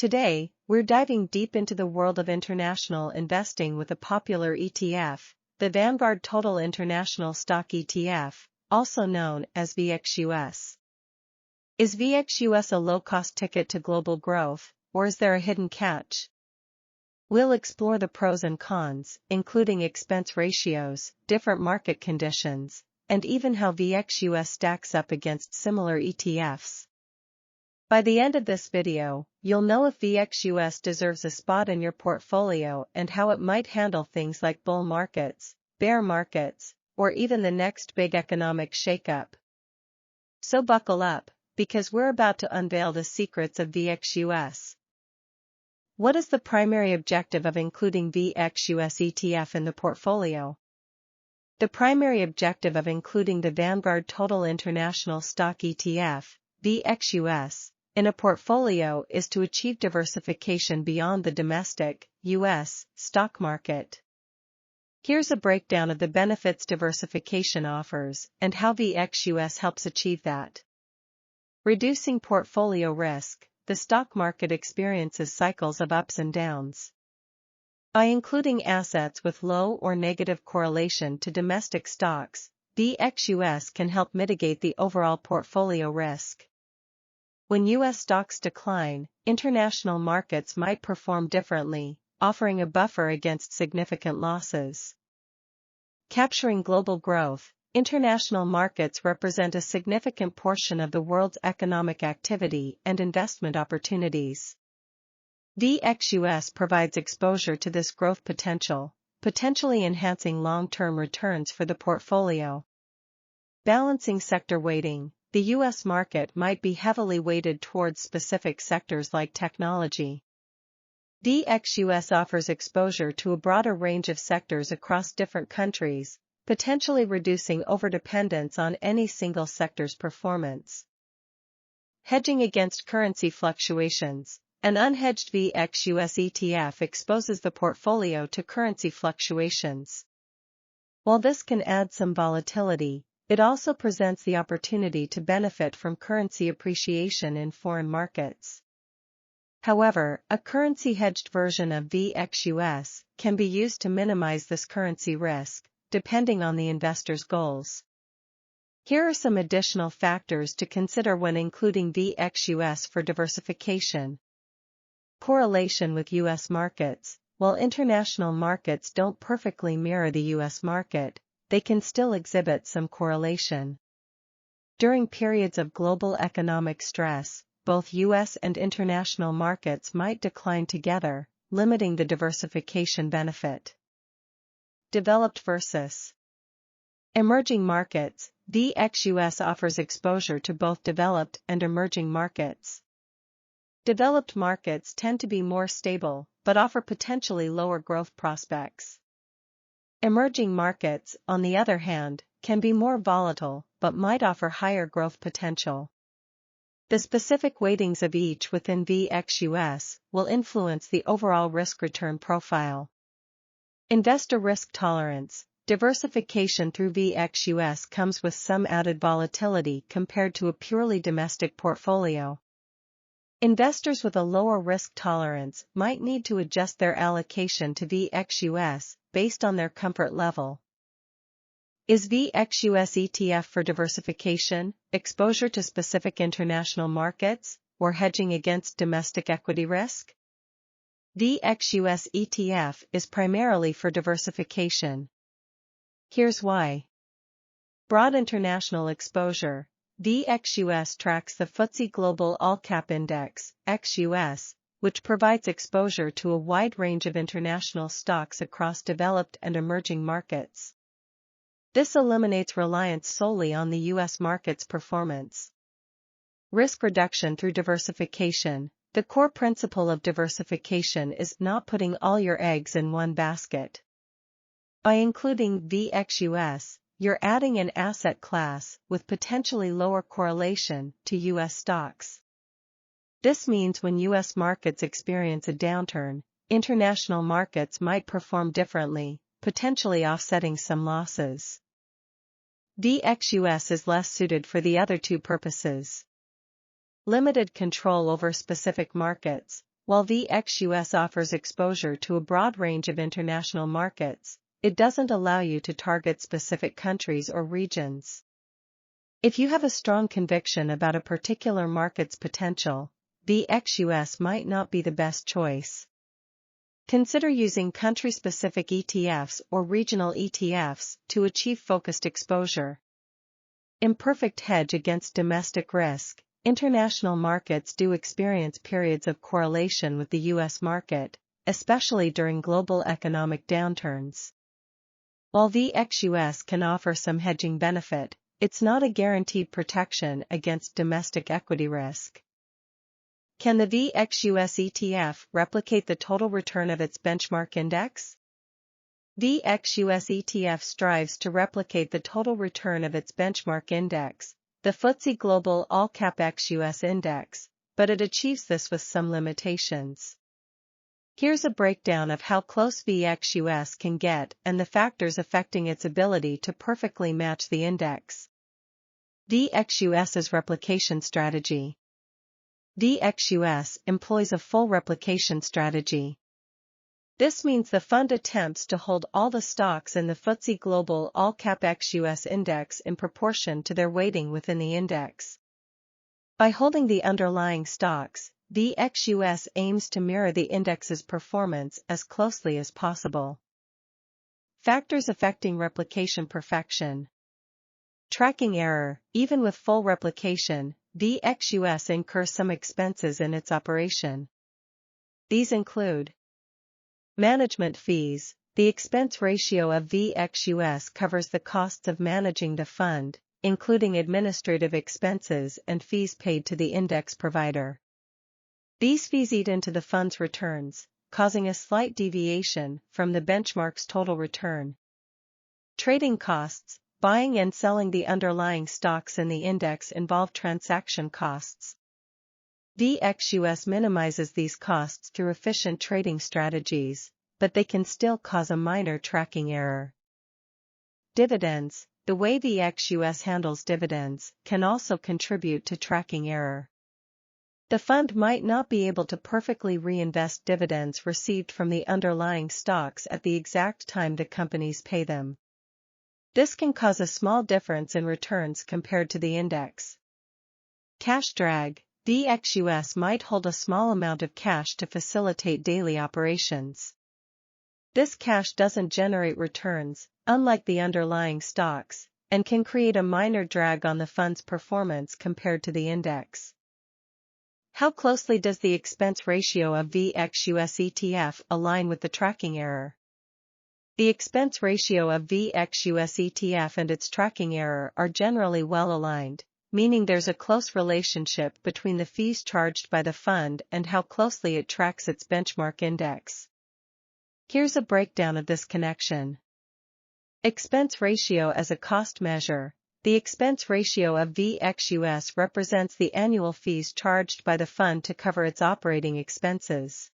Today, we're diving deep into the world of international investing with a popular ETF, the Vanguard Total International Stock ETF, also known as VXUS. Is VXUS a low-cost ticket to global growth, or is there a hidden catch? We'll explore the pros and cons, including expense ratios, different market conditions, and even how VXUS stacks up against similar ETFs. By the end of this video, you'll know if VXUS deserves a spot in your portfolio and how it might handle things like bull markets, bear markets, or even the next big economic shakeup. So buckle up, because we're about to unveil the secrets of VXUS. What is the primary objective of including VXUS ETF in the portfolio? The primary objective of including the Vanguard Total International Stock ETF, VXUS, in a portfolio is to achieve diversification beyond the domestic, U.S., stock market. Here's a breakdown of the benefits diversification offers and how VXUS helps achieve that. Reducing portfolio risk. The stock market experiences cycles of ups and downs. By including assets with low or negative correlation to domestic stocks, VXUS can help mitigate the overall portfolio risk. When U.S. stocks decline, international markets might perform differently, offering a buffer against significant losses. Capturing global growth. International markets represent a significant portion of the world's economic activity and investment opportunities. VXUS provides exposure to this growth potential, potentially enhancing long-term returns for the portfolio. Balancing sector weighting. The U.S. market might be heavily weighted towards specific sectors like technology. VXUS offers exposure to a broader range of sectors across different countries, potentially reducing overdependence on any single sector's performance. Hedging against currency fluctuations. An unhedged VXUS ETF exposes the portfolio to currency fluctuations. While this can add some volatility, it also presents the opportunity to benefit from currency appreciation in foreign markets. However, a currency-hedged version of VXUS can be used to minimize this currency risk, depending on the investor's goals. Here are some additional factors to consider when including VXUS for diversification. Correlation with U.S. markets. While international markets don't perfectly mirror the U.S. market, they can still exhibit some correlation. During periods of global economic stress, both U.S. and international markets might decline together, limiting the diversification benefit. Developed versus emerging markets. VXUS offers exposure to both developed and emerging markets. Developed markets tend to be more stable, but offer potentially lower growth prospects. Emerging markets, on the other hand, can be more volatile, but might offer higher growth potential. The specific weightings of each within VXUS will influence the overall risk-return profile. Investor risk tolerance. Diversification through VXUS comes with some added volatility compared to a purely domestic portfolio. Investors with a lower risk tolerance might need to adjust their allocation to VXUS based on their comfort level. Is VXUS ETF for diversification, exposure to specific international markets, or hedging against domestic equity risk? VXUS ETF is primarily for diversification. Here's why. Broad international exposure. VXUS tracks the FTSE Global All-Cap Index, XUS, which provides exposure to a wide range of international stocks across developed and emerging markets. This eliminates reliance solely on the U.S. market's performance. Risk reduction through diversification. The core principle of diversification is not putting all your eggs in one basket. By including VXUS, you're adding an asset class with potentially lower correlation to U.S. stocks. This means when U.S. markets experience a downturn, international markets might perform differently, potentially offsetting some losses. VXUS is less suited for the other two purposes. Limited control over specific markets. While VXUS offers exposure to a broad range of international markets, it doesn't allow you to target specific countries or regions. If you have a strong conviction about a particular market's potential, VXUS might not be the best choice. Consider using country-specific ETFs or regional ETFs to achieve focused exposure. Imperfect hedge against domestic risk. International markets do experience periods of correlation with the U.S. market, especially during global economic downturns. While VXUS can offer some hedging benefit, it's not a guaranteed protection against domestic equity risk. Can the VXUS ETF replicate the total return of its benchmark index? VXUS ETF strives to replicate the total return of its benchmark index, the FTSE Global All-Cap XUS Index, but it achieves this with some limitations. Here's a breakdown of how close VXUS can get and the factors affecting its ability to perfectly match the index. VXUS's replication strategy. VXUS employs a full replication strategy. This means the fund attempts to hold all the stocks in the FTSE Global All-Cap XUS Index in proportion to their weighting within the index. By holding the underlying stocks, VXUS aims to mirror the index's performance as closely as possible. Factors affecting replication perfection. Tracking error. Even with full replication, VXUS incurs some expenses in its operation. These include management fees. The expense ratio of VXUS covers the costs of managing the fund, including administrative expenses and fees paid to the index provider. These fees eat into the fund's returns, causing a slight deviation from the benchmark's total return. Trading costs. Buying and selling the underlying stocks in the index involve transaction costs. VXUS minimizes these costs through efficient trading strategies, but they can still cause a minor tracking error. Dividends. The way VXUS handles dividends can also contribute to tracking error. The fund might not be able to perfectly reinvest dividends received from the underlying stocks at the exact time the companies pay them. This can cause a small difference in returns compared to the index. Cash drag. VXUS might hold a small amount of cash to facilitate daily operations. This cash doesn't generate returns, unlike the underlying stocks, and can create a minor drag on the fund's performance compared to the index. How closely does the expense ratio of VXUS ETF align with the tracking error? The expense ratio of VXUS ETF and its tracking error are generally well aligned, meaning there's a close relationship between the fees charged by the fund and how closely it tracks its benchmark index. Here's a breakdown of this connection. Expense ratio as a cost measure. The expense ratio of VXUS represents the annual fees charged by the fund to cover its operating expenses.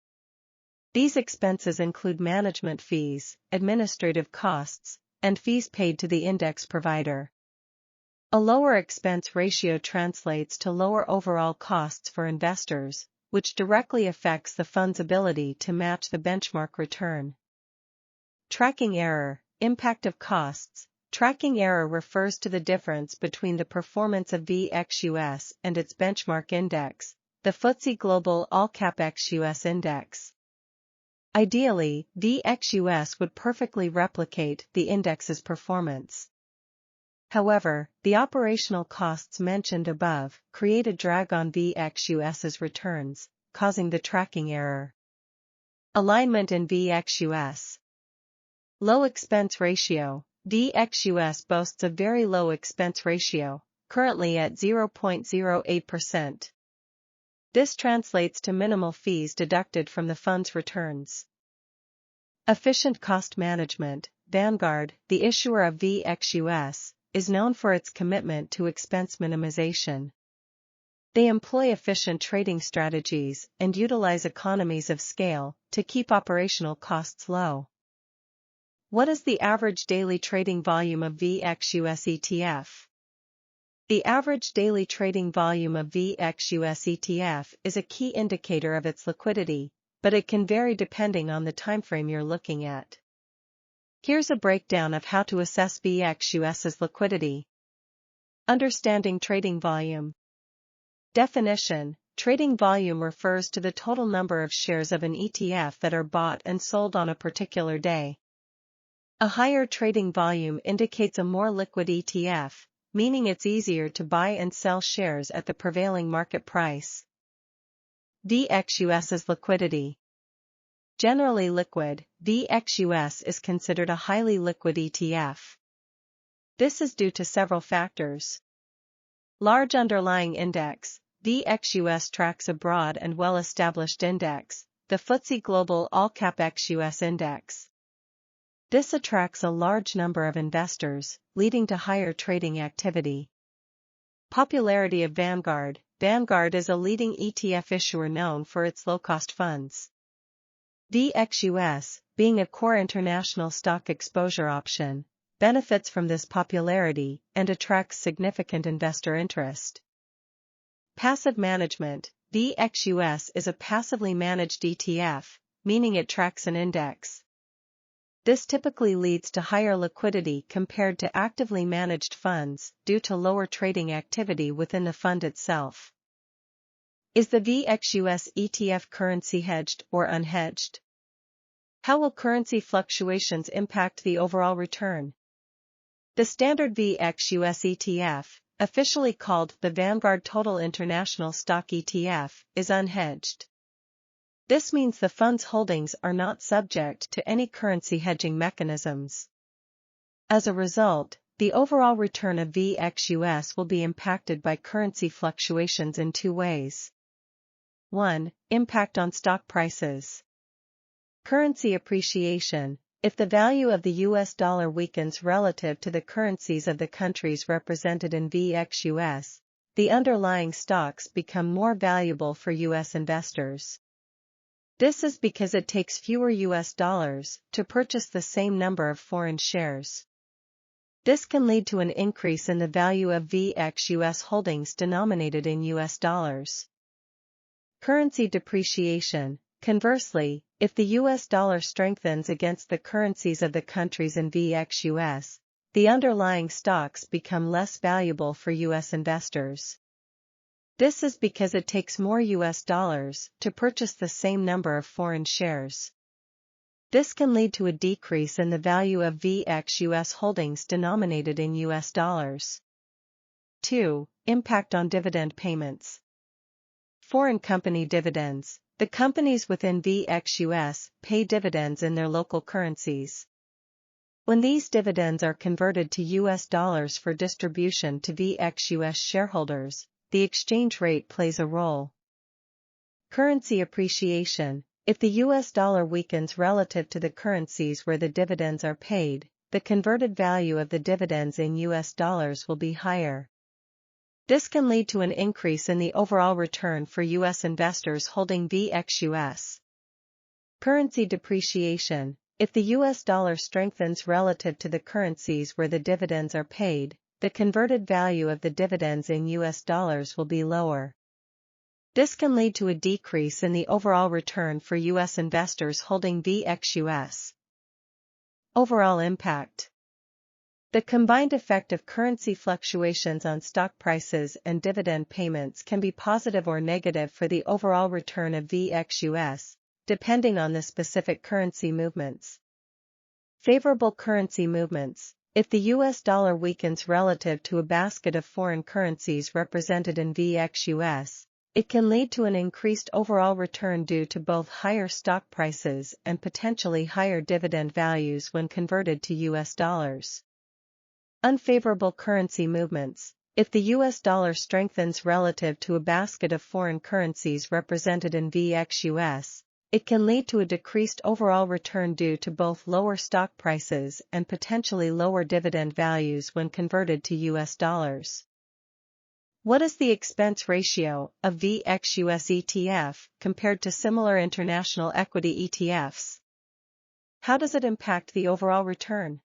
These expenses include management fees, administrative costs, and fees paid to the index provider. A lower expense ratio translates to lower overall costs for investors, which directly affects the fund's ability to match the benchmark return. Tracking error. Impact of costs. Tracking error refers to the difference between the performance of VXUS and its benchmark index, the FTSE Global All-Cap XUS Index. Ideally, VXUS would perfectly replicate the index's performance. However, the operational costs mentioned above create a drag on VXUS's returns, causing the tracking error. Alignment in VXUS. Low expense ratio. VXUS boasts a very low expense ratio, currently at 0.08%. This translates to minimal fees deducted from the fund's returns. Efficient cost management. Vanguard, the issuer of VXUS, is known for its commitment to expense minimization. They employ efficient trading strategies and utilize economies of scale to keep operational costs low. What is the average daily trading volume of VXUS ETF? The average daily trading volume of VXUS ETF is a key indicator of its liquidity, but it can vary depending on the timeframe you're looking at. Here's a breakdown of how to assess VXUS's liquidity. Understanding trading volume. Definition: trading volume refers to the total number of shares of an ETF that are bought and sold on a particular day. A higher trading volume indicates a more liquid ETF, meaning it's easier to buy and sell shares at the prevailing market price. VXUS's liquidity. Generally liquid, VXUS is considered a highly liquid ETF. This is due to several factors. Large underlying index. VXUS tracks a broad and well-established index, the FTSE Global All-Cap XUS Index. This attracts a large number of investors, leading to higher trading activity. Popularity of Vanguard. Vanguard is a leading ETF issuer known for its low-cost funds. VXUS, being a core international stock exposure option, benefits from this popularity and attracts significant investor interest. Passive management. VXUS is a passively managed ETF, meaning it tracks an index. This typically leads to higher liquidity compared to actively managed funds due to lower trading activity within the fund itself. Is the VXUS ETF currency hedged or unhedged? How will currency fluctuations impact the overall return? The standard VXUS ETF, officially called the Vanguard Total International Stock ETF, is unhedged. This means the fund's holdings are not subject to any currency hedging mechanisms. As a result, the overall return of VXUS will be impacted by currency fluctuations in two ways. 1. Impact on stock prices. Currency appreciation. If the value of the US dollar weakens relative to the currencies of the countries represented in VXUS, the underlying stocks become more valuable for US investors. This is because it takes fewer US dollars to purchase the same number of foreign shares. This can lead to an increase in the value of VXUS holdings denominated in US dollars. Currency depreciation. Conversely, if the US dollar strengthens against the currencies of the countries in VXUS, the underlying stocks become less valuable for US investors. This is because it takes more US dollars to purchase the same number of foreign shares. This can lead to a decrease in the value of VXUS holdings denominated in US dollars. 2. Impact on dividend payments. Foreign company dividends. The companies within VXUS pay dividends in their local currencies. When these dividends are converted to US dollars for distribution to VXUS shareholders, the exchange rate plays a role. Currency appreciation. If the US dollar weakens relative to the currencies where the dividends are paid, the converted value of the dividends in US dollars will be higher. This can lead to an increase in the overall return for US investors holding VXUS. Currency depreciation. If the US dollar strengthens relative to the currencies where the dividends are paid, the converted value of the dividends in US dollars will be lower. This can lead to a decrease in the overall return for US investors holding VXUS. Overall impact. The combined effect of currency fluctuations on stock prices and dividend payments can be positive or negative for the overall return of VXUS, depending on the specific currency movements. Favorable currency movements. If the US dollar weakens relative to a basket of foreign currencies represented in VXUS, it can lead to an increased overall return due to both higher stock prices and potentially higher dividend values when converted to US dollars. Unfavorable currency movements. If the US dollar strengthens relative to a basket of foreign currencies represented in VXUS, it can lead to a decreased overall return due to both lower stock prices and potentially lower dividend values when converted to US dollars. What is the expense ratio of VXUS ETF compared to similar international equity ETFs? How does it impact the overall return?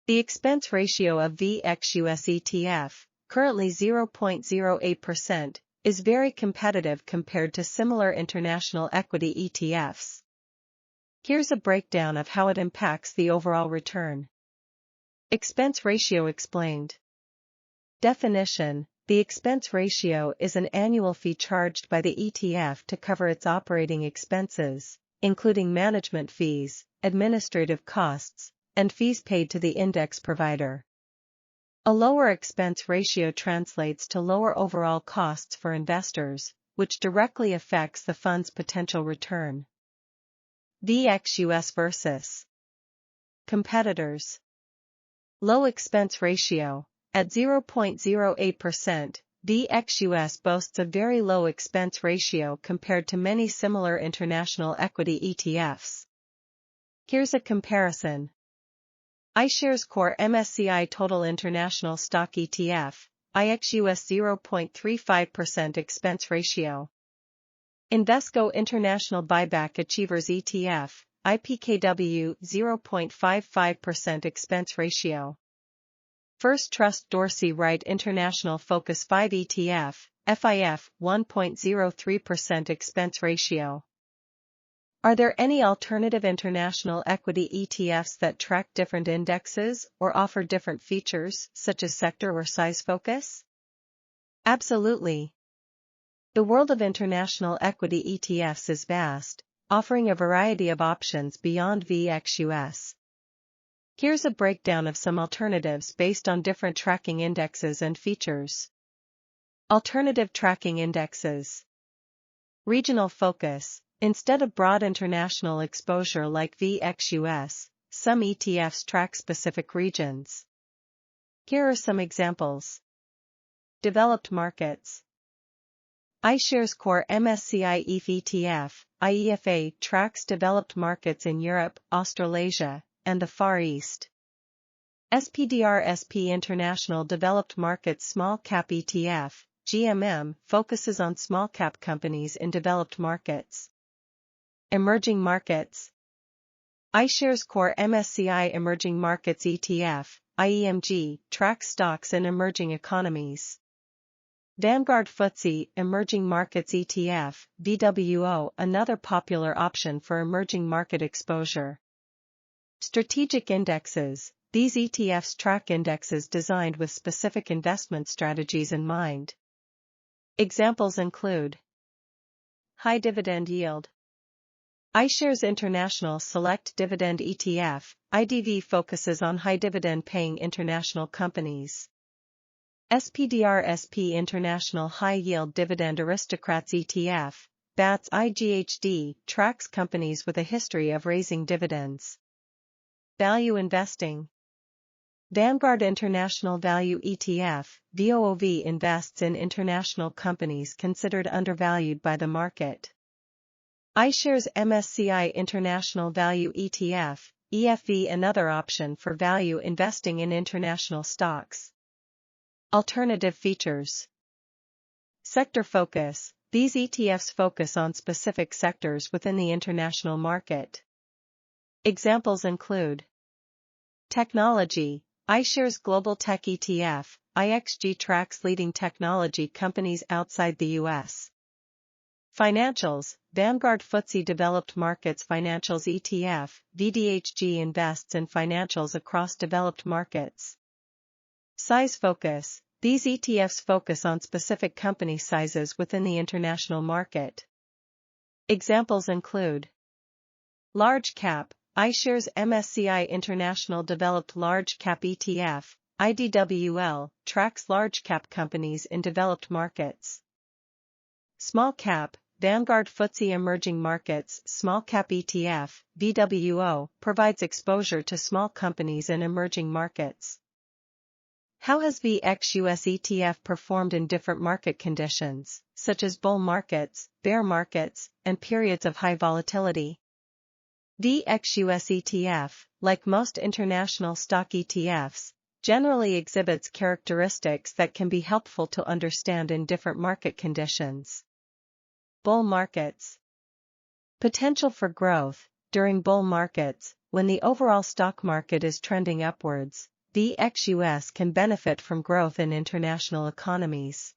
The expense ratio of VXUS ETF, currently 0.08%, is very competitive compared to similar international equity ETFs. Here's a breakdown of how it impacts the overall return. Expense ratio explained. Definition: the expense ratio is an annual fee charged by the ETF to cover its operating expenses, including management fees, administrative costs, and fees paid to the index provider. A lower expense ratio translates to lower overall costs for investors, which directly affects the fund's potential return. VXUS versus competitors. Low expense ratio. At 0.08%, VXUS boasts a very low expense ratio compared to many similar international equity ETFs. Here's a comparison. iShares Core MSCI Total International Stock ETF, IXUS 0.35% expense ratio. Invesco International Buyback Achievers ETF, IPKW 0.55% expense ratio. First Trust Dorsey Wright International Focus 5 ETF, FIF 1.03% expense ratio. Are there any alternative international equity ETFs that track different indexes or offer different features, such as sector or size focus? Absolutely. The world of international equity ETFs is vast, offering a variety of options beyond VXUS. Here's a breakdown of some alternatives based on different tracking indexes and features. Alternative tracking indexes. Regional focus. Instead of broad international exposure like VXUS, some ETFs track specific regions. Here are some examples. Developed markets. iShares Core MSCI EF ETF, IEFA tracks developed markets in Europe, Australasia, and the Far East. SPDR-SP International Developed Markets Small Cap ETF, GMM, focuses on small cap companies in developed markets. Emerging markets. iShares Core MSCI Emerging Markets ETF, IEMG, tracks stocks in emerging economies. Vanguard FTSE Emerging Markets ETF, VWO, another popular option for emerging market exposure. Strategic indexes. These ETFs track indexes designed with specific investment strategies in mind. Examples include high dividend yield. iShares International Select Dividend ETF, IDV, focuses on high dividend-paying international companies. SPDR-SP International High Yield Dividend Aristocrats ETF, BATS IGHD, tracks companies with a history of raising dividends. Value investing. Vanguard International Value ETF, VOOV, invests in international companies considered undervalued by the market. iShares MSCI International Value ETF, EFV, another option for value investing in international stocks. Alternative features. Sector focus. These ETFs focus on specific sectors within the international market. Examples include technology. iShares Global Tech ETF, IXG, tracks leading technology companies outside the U.S. Financials. Vanguard FTSE Developed Markets Financials ETF, VDHG, invests in financials across developed markets. Size focus. These ETFs focus on specific company sizes within the international market. Examples include large cap. iShares MSCI International Developed Large Cap ETF, IDWL, tracks large cap companies in developed markets. Small cap. Vanguard FTSE Emerging Markets Small Cap ETF, VWO, provides exposure to small companies in emerging markets. How has VXUS ETF performed in different market conditions, such as bull markets, bear markets, and periods of high volatility? VXUS ETF, like most international stock ETFs, generally exhibits characteristics that can be helpful to understand in different market conditions. Bull markets. Potential for growth. During bull markets, when the overall stock market is trending upwards, VXUS can benefit from growth in international economies.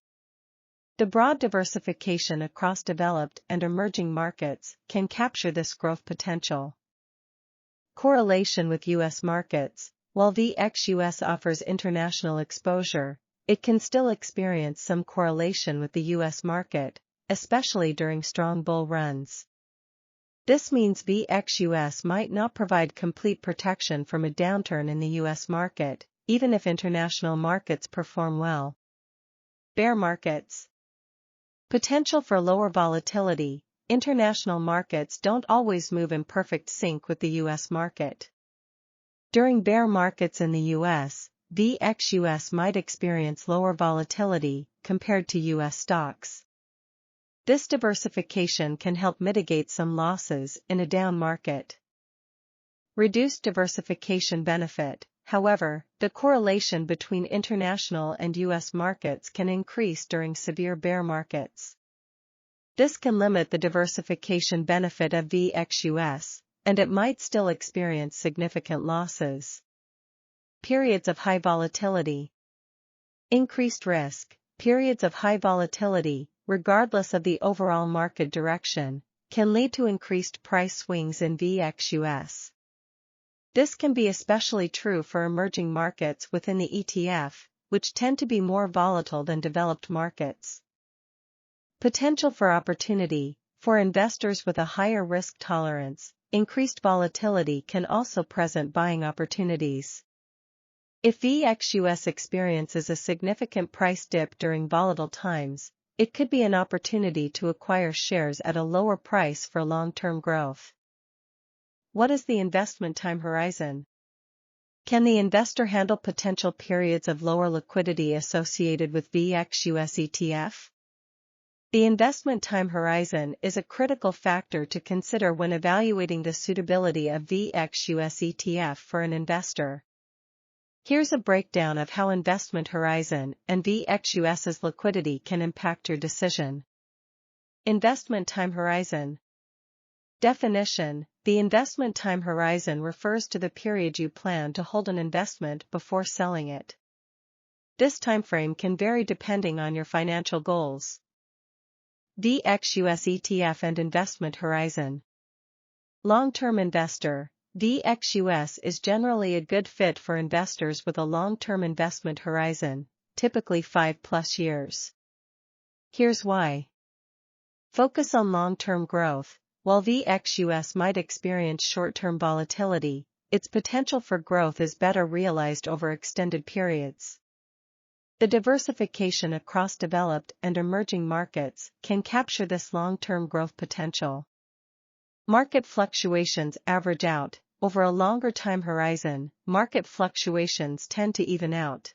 The broad diversification across developed and emerging markets can capture this growth potential. Correlation with U.S. markets. While VXUS offers international exposure, it can still experience some correlation with the U.S. market, especially during strong bull runs. This means VXUS might not provide complete protection from a downturn in the U.S. market, even if international markets perform well. Bear markets. Potential for lower volatility. International markets don't always move in perfect sync with the U.S. market. During bear markets in the U.S., VXUS might experience lower volatility compared to U.S. stocks. This diversification can help mitigate some losses in a down market. Reduced diversification benefit. However, the correlation between international and U.S. markets can increase during severe bear markets. This can limit the diversification benefit of VXUS, and it might still experience significant losses. Periods of high volatility. Increased risk. Periods of high volatility, regardless of the overall market direction, can lead to increased price swings in VXUS. This can be especially true for emerging markets within the ETF, which tend to be more volatile than developed markets. Potential for opportunity. For investors with a higher risk tolerance, increased volatility can also present buying opportunities. If VXUS experiences a significant price dip during volatile times, it could be an opportunity to acquire shares at a lower price for long-term growth. What is the investment time horizon? Can the investor handle potential periods of lower liquidity associated with VXUS ETF? The investment time horizon is a critical factor to consider when evaluating the suitability of VXUS ETF for an investor. Here's a breakdown of how investment horizon and VXUS's liquidity can impact your decision. Investment time horizon. Definition: the investment time horizon refers to the period you plan to hold an investment before selling it. This timeframe can vary depending on your financial goals. VXUS ETF and investment horizon. Long-term investor. VXUS is generally a good fit for investors with a long-term investment horizon, typically 5+ years. Here's why. Focus on long-term growth. While VXUS might experience short-term volatility, its potential for growth is better realized over extended periods. The diversification across developed and emerging markets can capture this long-term growth potential. Market fluctuations average out. Over a longer time horizon, market fluctuations tend to even out.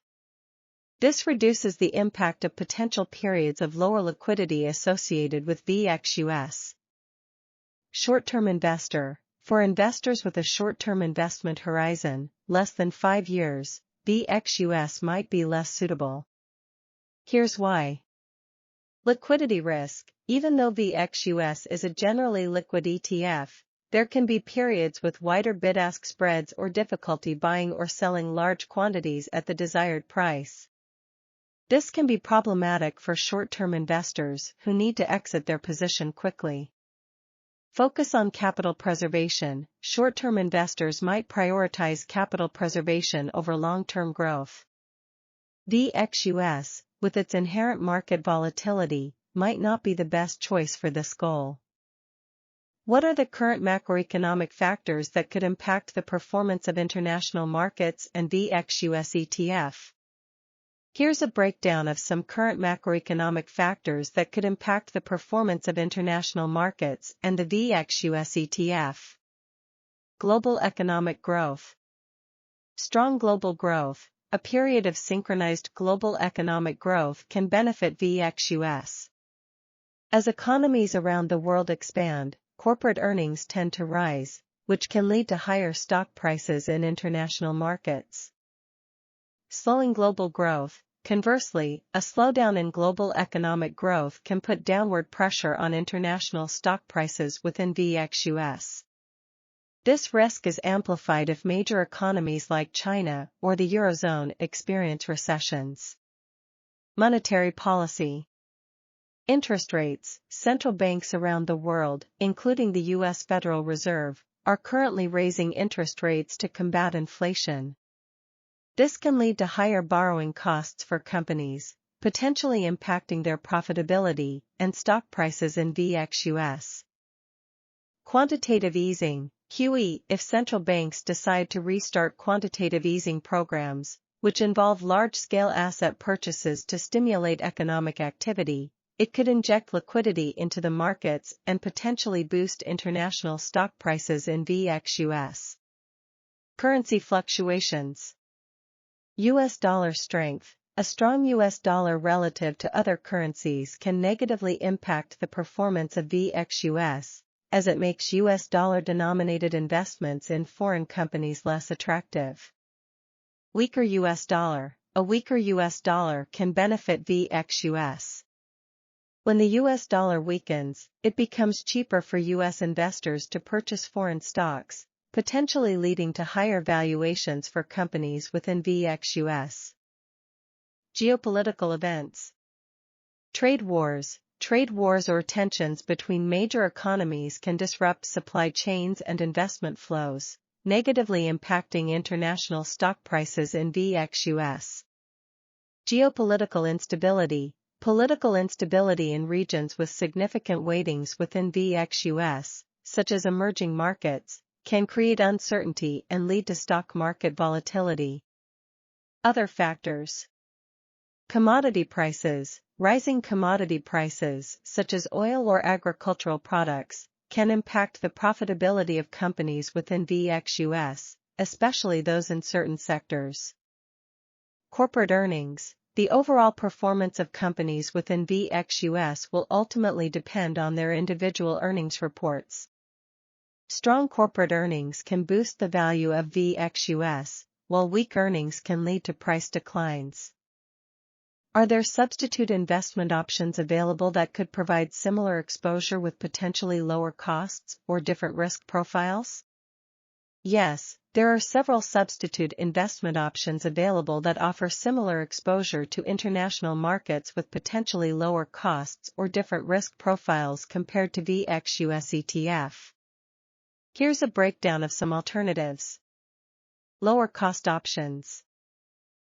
This reduces the impact of potential periods of lower liquidity associated with VXUS. Short-term investor. For investors with a short-term investment horizon, less than 5 years, VXUS might be less suitable. Here's why. Liquidity risk. Even though VXUS is a generally liquid ETF, there can be periods with wider bid-ask spreads or difficulty buying or selling large quantities at the desired price. This can be problematic for short-term investors who need to exit their position quickly. Focus on capital preservation. Short-term investors might prioritize capital preservation over long-term growth. VXUS, with its inherent market volatility, might not be the best choice for this goal. What are the current macroeconomic factors that could impact the performance of international markets and VXUS ETF? Here's a breakdown of some current macroeconomic factors that could impact the performance of international markets and the VXUS ETF. Global economic growth. Strong global growth. A period of synchronized global economic growth can benefit VXUS. As economies around the world expand, corporate earnings tend to rise, which can lead to higher stock prices in international markets. Slowing global growth. Conversely, a slowdown in global economic growth can put downward pressure on international stock prices within VXUS. This risk is amplified if major economies like China or the Eurozone experience recessions. Monetary policy. Interest rates. Central banks around the world, including the U.S. Federal Reserve, are currently raising interest rates to combat inflation. This can lead to higher borrowing costs for companies, potentially impacting their profitability and stock prices in VXUS. Quantitative easing, QE. If central banks decide to restart quantitative easing programs, which involve large-scale asset purchases to stimulate economic activity, it could inject liquidity into the markets and potentially boost international stock prices in VXUS. Currency fluctuations. U.S. dollar strength. A strong U.S. dollar relative to other currencies can negatively impact the performance of VXUS, as it makes U.S. dollar-denominated investments in foreign companies less attractive. Weaker U.S. dollar. A weaker U.S. dollar can benefit VXUS. When the U.S. dollar weakens, it becomes cheaper for U.S. investors to purchase foreign stocks, potentially leading to higher valuations for companies within VXUS. Geopolitical events. Trade wars. Trade wars or tensions between major economies can disrupt supply chains and investment flows, negatively impacting international stock prices in VXUS. Geopolitical instability. Political instability in regions with significant weightings within VXUS, such as emerging markets, can create uncertainty and lead to stock market volatility. Other factors. Commodity prices. Rising commodity prices, such as oil or agricultural products, can impact the profitability of companies within VXUS, especially those in certain sectors. Corporate earnings. The overall performance of companies within VXUS will ultimately depend on their individual earnings reports. Strong corporate earnings can boost the value of VXUS, while weak earnings can lead to price declines. Are there substitute investment options available that could provide similar exposure with potentially lower costs or different risk profiles? Yes, there are several substitute investment options available that offer similar exposure to international markets with potentially lower costs or different risk profiles compared to VXUS ETF. Here's a breakdown of some alternatives. Lower cost options.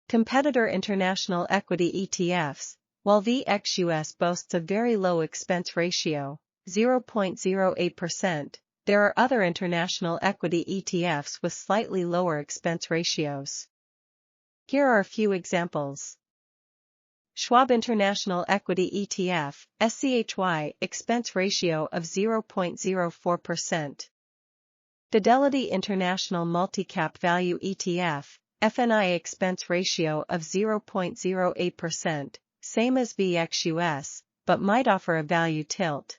Competitor international equity ETFs. While VXUS boasts a very low expense ratio, 0.08%, there are other international equity ETFs with slightly lower expense ratios. Here are a few examples. Schwab International Equity ETF, SCHY, expense ratio of 0.04%. Fidelity International Multi-Cap Value ETF, FNI, expense ratio of 0.08%, same as VXUS, but might offer a value tilt.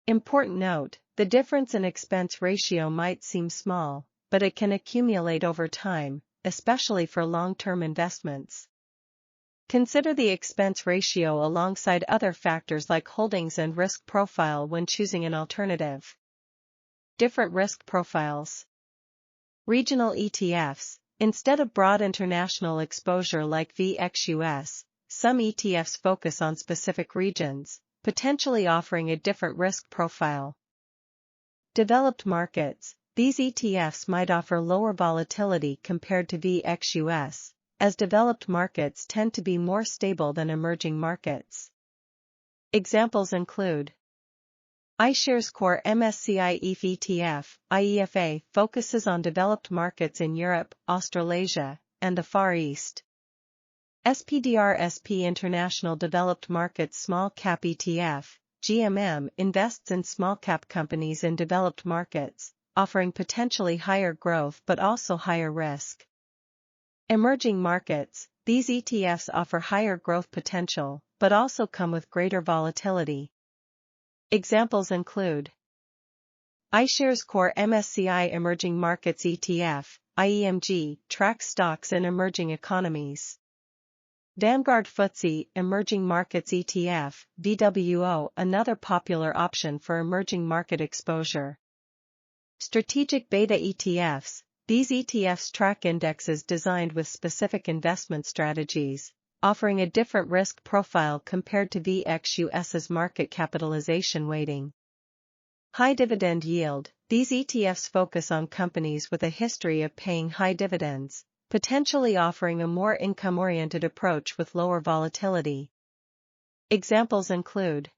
Important note, the difference in expense ratio might seem small, but it can accumulate over time, especially for long-term investments. Consider the expense ratio alongside other factors like holdings and risk profile when choosing an alternative. Different risk profiles. Regional ETFs. Instead of broad international exposure like VXUS, some ETFs focus on specific regions, potentially offering a different risk profile. Developed markets. These ETFs might offer lower volatility compared to VXUS, as developed markets tend to be more stable than emerging markets. Examples include iShares Core MSCI EF ETF, IEFA, focuses on developed markets in Europe, Australasia, and the Far East. SPDR SP International Developed Markets Small Cap ETF, GMM, invests in small cap companies in developed markets, offering potentially higher growth but also higher risk. Emerging markets. These ETFs offer higher growth potential, but also come with greater volatility. Examples include iShares Core MSCI Emerging Markets ETF, IEMG, tracks stocks in emerging economies. Vanguard FTSE Emerging Markets ETF, VWO, another popular option for emerging market exposure. Strategic beta ETFs. These ETFs track indexes designed with specific investment strategies, offering a different risk profile compared to VXUS's market capitalization weighting. High dividend yield. These ETFs focus on companies with a history of paying high dividends, potentially offering a more income-oriented approach with lower volatility. Examples include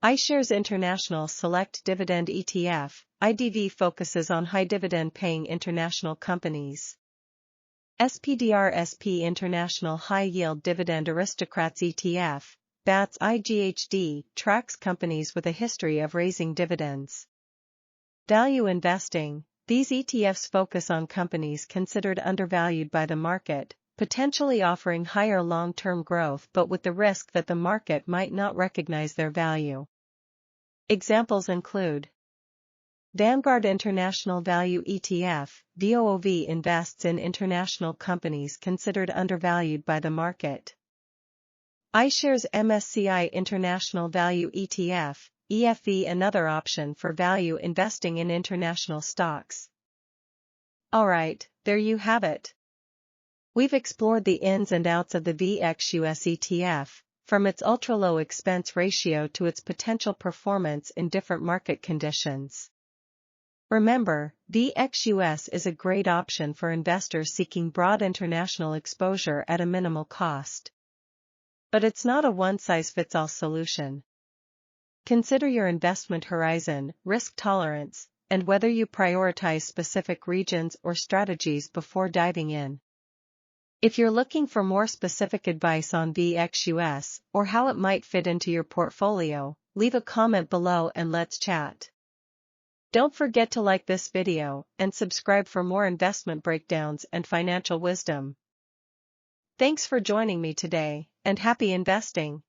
iShares International Select Dividend ETF, IDV focuses on high dividend-paying international companies. SPDR-SP International High Yield Dividend Aristocrats ETF, BATS IGHD, tracks companies with a history of raising dividends. Value investing. These ETFs focus on companies considered undervalued by the market, potentially offering higher long-term growth but with the risk that the market might not recognize their value. Examples include Vanguard International Value ETF, VOOV invests in international companies considered undervalued by the market. iShares MSCI International Value ETF, EFV another option for value investing in international stocks. Alright, there you have it. We've explored the ins and outs of the VXUS ETF, from its ultra-low expense ratio to its potential performance in different market conditions. Remember, VXUS is a great option for investors seeking broad international exposure at a minimal cost. But it's not a one-size-fits-all solution. Consider your investment horizon, risk tolerance, and whether you prioritize specific regions or strategies before diving in. If you're looking for more specific advice on VXUS or how it might fit into your portfolio, leave a comment below and let's chat. Don't forget to like this video and subscribe for more investment breakdowns and financial wisdom. Thanks for joining me today, and happy investing!